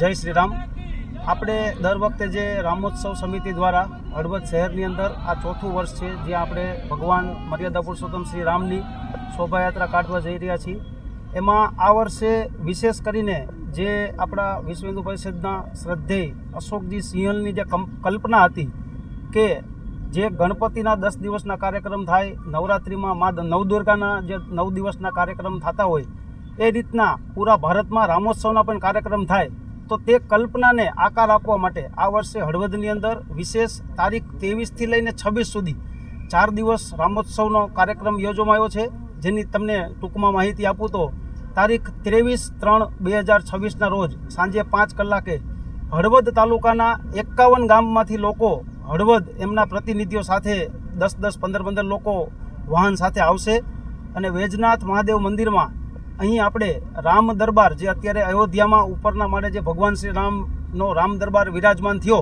જય શ્રી રામ। આપણે દર વખતે જે રામોત્સવ સમિતિ દ્વારા હળવદ શહેરની અંદર આ ચોથું વર્ષ છે, જ્યાં આપણે ભગવાન મર્યાદા પુરુષોત્તમ શ્રી રામની શોભાયાત્રા કાઢવા જઈ રહ્યા છીએ। એમાં આ વર્ષે વિશેષ કરીને જે આપણા વિશ્વ હિન્દુ પરિષદના શ્રદ્ધેય અશોકજી સિંહલની જે કલ્પના હતી કે જે ગણપતિના 10 દિવસના કાર્યક્રમ થાય, નવરાત્રિમાં મા નવદુર્ગાના જે 9 દિવસના કાર્યક્રમ થતા હોય, એ રીતના પૂરા ભારતમાં રામોત્સવના પણ કાર્યક્રમ થાય, તો તે કલ્પનાને આકાર આપવા માટે આ વર્ષે હળવદની અંદર વિશેષ તારીખ 23થી લઈને 26 સુધી 4 દિવસ રામોત્સવનો કાર્યક્રમ યોજવામાં આવ્યો છે। જેની તમને ટૂંકમાં માહિતી આપું તો તારીખ 23/3/2026ના રોજ સાંજે 5 કલાકે હળવદ તાલુકાના 51 ગામમાંથી લોકો હળવદ એમના પ્રતિનિધિઓ સાથે 10-10, 15-15 લોકો વાહન સાથે આવશે અને વૈજનાથ મહાદેવ મંદિરમાં અહીં આપણે રામ દરબાર, જે અત્યારે અયોધ્યામાં ઉપરના માળે જે ભગવાન શ્રી રામનો રામ દરબાર વિરાજમાન થયો,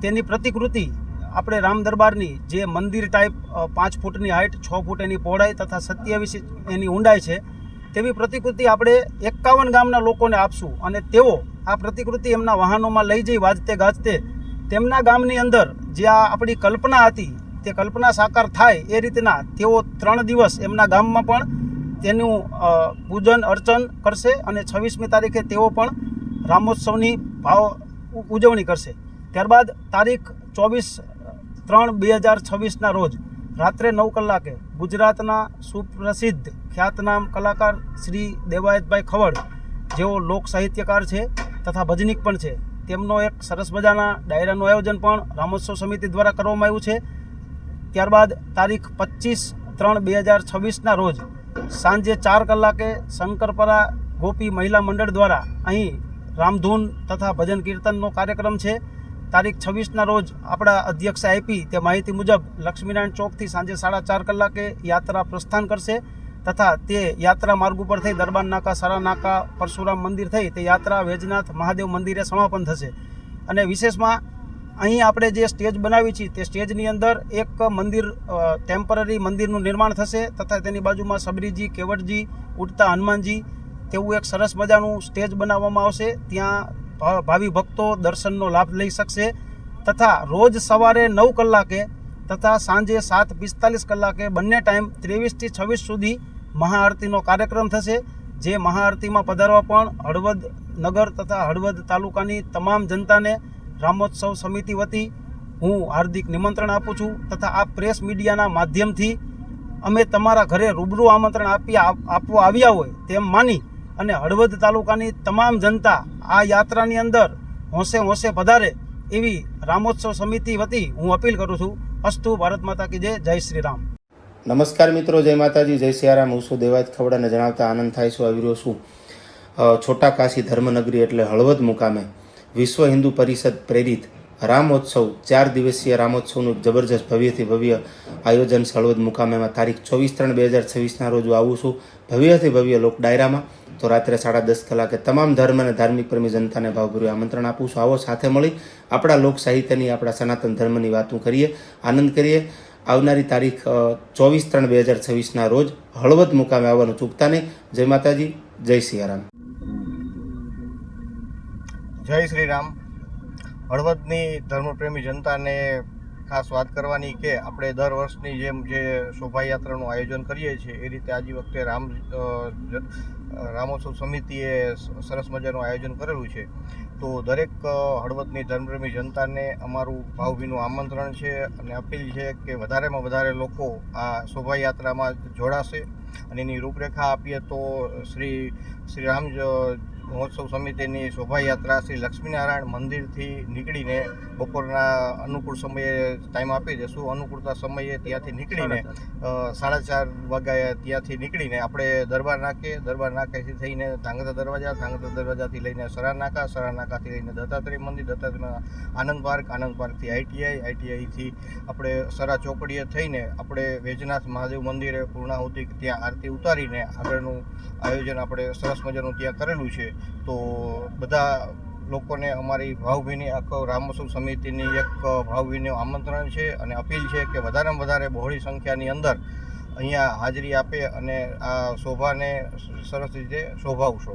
તેની પ્રતિકૃતિ આપણે રામ દરબારની જે મંદિર ટાઈપ 5 ફૂટની હાઇટ, 6 ફૂટ એની પહોળાઈ તથા 27 એની ઊંડાઈ છે, તેવી પ્રતિકૃતિ આપણે 51 ગામના લોકોને આપશું અને તેઓ આ પ્રતિકૃતિ એમના વાહનોમાં લઈ જઈ વાજતે ગાજતે તેમના ગામની અંદર જે આ આપણી કલ્પના હતી તે કલ્પના સાકાર થાય એ રીતના તેઓ 3 દિવસ એમના ગામમાં પણ તેનું પૂજન અર્ચન કરશે અને 26મી તારીખે તેઓ પણ રામોત્સવની ઉજવણી કરશે। ત્યારબાદ તારીખ 24/3/2026ના રોજ રાત્રે 9 કલાકે ગુજરાતના સુપ્રસિદ્ધ ખ્યાતનામ કલાકાર શ્રી દેવાયતભાઈ ખવડ, જેઓ લોક સાહિત્યકાર છે તથા ભજનીક પણ છે, તેમનો એક સરસ મજાના ડાયરાનું આયોજન પણ રામોત્સવ સમિતિ દ્વારા કરવામાં આવ્યું છે। ત્યારબાદ તારીખ 25/3/2026ના રોજ સાંજે 4 કલાકે શંકરપરા ગોપી મહિલા મંડળ દ્વારા અહીં રામધૂન તથા ભજન કીર્તનનો કાર્યક્રમ છે। તારીખ 26ના રોજ આપણા અધ્યક્ષે આપી તે માહિતી મુજબ લક્ષ્મીનારાયણ ચોકથી સાંજે 4:30 કલાકે યાત્રા પ્રસ્થાન કરશે તથા તે યાત્રા માર્ગ ઉપર થઈ દરબાર નાકા, સરા નાકા, પરશુરામ મંદિર થઈ તે યાત્રા વૈજનાથ મહાદેવ મંદિરે સમાપન થશે। અને વિશેષમાં અહીં આપણે જે સ્ટેજ બનાવી છે તે સ્ટેજની અંદર એક મંદિર, ટેમ્પરરી મંદિરનું નિર્માણ થશે તથા તેની બાજુમાં સબરીજી, કેવડજી, ઉડતા હનુમાનજી તેવું એક સરસ મજાનું સ્ટેજ બનાવવામાં આવશે। ત્યાં ભાવિ ભક્તો દર્શનનો લાભ લઈ શકશે તથા રોજ સવારે 9 કલાકે તથા સાંજે 7:45 કલાકે બંને ટાઈમ 23થી 26 સુધી મહાઆરતીનો કાર્યક્રમ થશે। જે મહાઆરતીમાં પધારવા પણ હળવદ નગર તથા હળવદ તાલુકાની તમામ જનતાને રામોત્સવ સમિતિ વતી હું હાર્દિક નિમંત્રણ આપું છું તથા આ પ્રેસ મીડિયાના માધ્યમથી અમે તમારા ઘરે રૂબરૂ આમંત્રણ આપવા આવ્યા હોય તેમ માની અને હળવદ તાલુકાની તમામ જનતા આ યાત્રાની અંદર હોંશે હોંશે પધારે એવી રામોત્સવ સમિતિ વતી હું અપીલ કરું છું। અસ્તુ ભારત માતા કી જય। જય શ્રી રામ। નમસ્કાર મિત્રો, જય માતાજી, જય સિયારામ। હું છું દેવાયત ખવડાને જણાવતા આનંદ થાય છે આવી રહ્યો છું છોટા કાશી ધર્મનગરી એટલે હળવદ મુકામે વિશ્વ હિન્દુ પરિષદ પ્રેરિત રામોત્સવ 4 દિવસીય રામોત્સવનું જબરજસ્ત ભવ્યથી ભવ્ય આયોજન હળવદ મુકામેમાં તારીખ 24/3/2026ના રોજ આવું છું ભવ્યથી ભવ્ય લોક ડાયરામાં। તો રાત્રે 10:30 કલાકે તમામ ધર્મ અને ધાર્મિક પ્રેમી જનતાને ભાવભર્યું આમંત્રણ આપું છું। આવો સાથે મળી આપણા લોક સાહિત્યની, આપણા સનાતન ધર્મની વાતો કરીએ, આનંદ કરીએ। આવનારી તારીખ 24/3/2026ના રોજ હળવદ મુકામે આવવાનું ચૂકતા નહીં। જય માતાજી, જય સિયારામ। જય શ્રી રામ। હળવદની ધર્મપ્રેમી જનતાને ખાસ વાત કરવાની કે આપણે દર વર્ષની જેમ જે શોભાયાત્રાનું આયોજન કરીએ છીએ એ રીતે આજે વખતે રામોત્સવ સમિતિએ સરસ મજાનું આયોજન કરેલું છે। તો દરેક હળવદની ધર્મપ્રેમી જનતાને અમારું ભાવભીનું આમંત્રણ છે અને અપીલ છે કે વધારેમાં વધારે લોકો આ શોભાયાત્રામાં જોડાશે। અને એની રૂપરેખા આપીએ તો શ્રી રામ મહોત્સવ સમિતિની શોભાયાત્રા શ્રી લક્ષ્મીનારાયણ મંદિરથી નીકળીને બપોરના અનુકૂળ સમયે ટાઈમ આપી દઈશું, અનુકૂળતા સમયે ત્યાંથી નીકળીને 4:30 વાગ્યે ત્યાંથી નીકળીને આપણે દરબાર નાકેથી થઈને ધાંગધ્રા દરવાજાથી લઈને સરા નાકાથી લઈને દત્તાત્રેય મંદિર, દત્તાત્રેય આનંદ પાર્કથી આઈટીઆઈથી આપણે સરા ચોકડીએ થઈને આપણે વૈજનાથ મહાદેવ મંદિરે પૂર્ણાહુતિ ત્યાં આરતી ઉતારીને આગળનું આયોજન આપણે સરસ મજાનું ત્યાં કરેલું છે। તો બધા લોકોને અમારી ભાવભીની આખો રામોત્સવ સમિતિની એક ભાવભીનું આમંત્રણ છે અને અપીલ છે કે વધારેમાં વધારે બહોળી સંખ્યાની અંદર અહીંયા હાજરી આપે અને આ શોભાને સરસ રીતે શોભાવશો।